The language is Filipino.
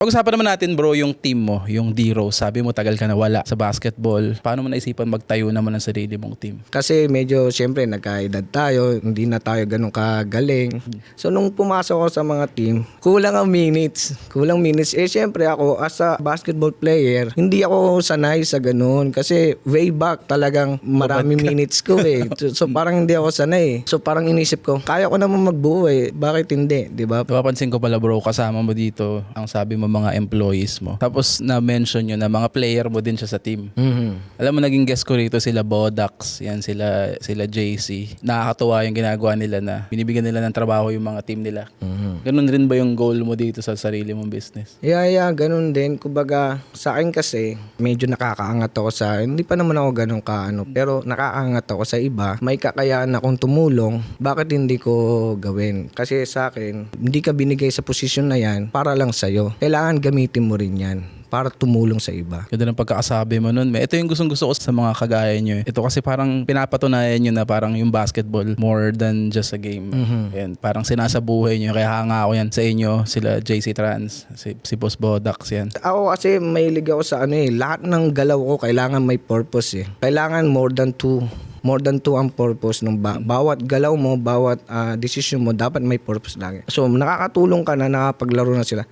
Pag-usapan naman natin bro yung team mo, yung D-Rose. Sabi mo tagal ka na wala sa basketball. Paano mo naisipan magtayo naman ng sarili mong team? Kasi medyo siyempre nagkaedad tayo, hindi na tayo ganun kagaling. So nung pumasok ako sa mga team, kulang ang minutes. Kulang minutes. Siyempre ako as a basketball player, hindi ako sanay sa ganun. Kasi way back talagang marami minutes ko eh. So parang hindi ako sanay. So parang inisip ko, kaya ko naman magbuo eh. Bakit hindi? Diba? Napapansin ko pala bro, kasama mo dito, ang sabi mo mga employees mo. Tapos na-mention nyo na mga player mo din siya sa team. Alam mo, naging guest ko rito sila Bodax, yan sila JC. Nakakatuwa yung ginagawa nila na binibigyan nila ng trabaho yung mga team nila. Ganun rin ba yung goal mo dito sa sarili mong business? Yeah, ganun din. Kumbaga, sa akin kasi, medyo nakakaangat ako sa, hindi pa naman ako ganun kaano, pero nakakaangat ako sa iba. May kakayaan akong tumulong, bakit hindi ko gawin? Kasi sa akin, hindi ka binigay sa posisyon na yan para lang sa'yo. Kailangan gamitin mo rin yan para tumulong sa iba. Ganda ng pagkakasabi mo nun. Ito yung gustong-gusto ko sa mga kagaya nyo. Ito kasi parang pinapatunayan nyo na parang yung basketball more than just a game. Yan, parang sinasabuhay nyo. Kaya hanga ako yan sa inyo. Sila JC Trans, si Boss Bodax yan. Ako kasi mahilig ako sa lahat ng galaw ko kailangan may purpose eh. Kailangan more than two ang purpose ng bawat galaw mo, bawat decision mo dapat may purpose lagi. So nakakatulong ka na nakapaglaro na sila.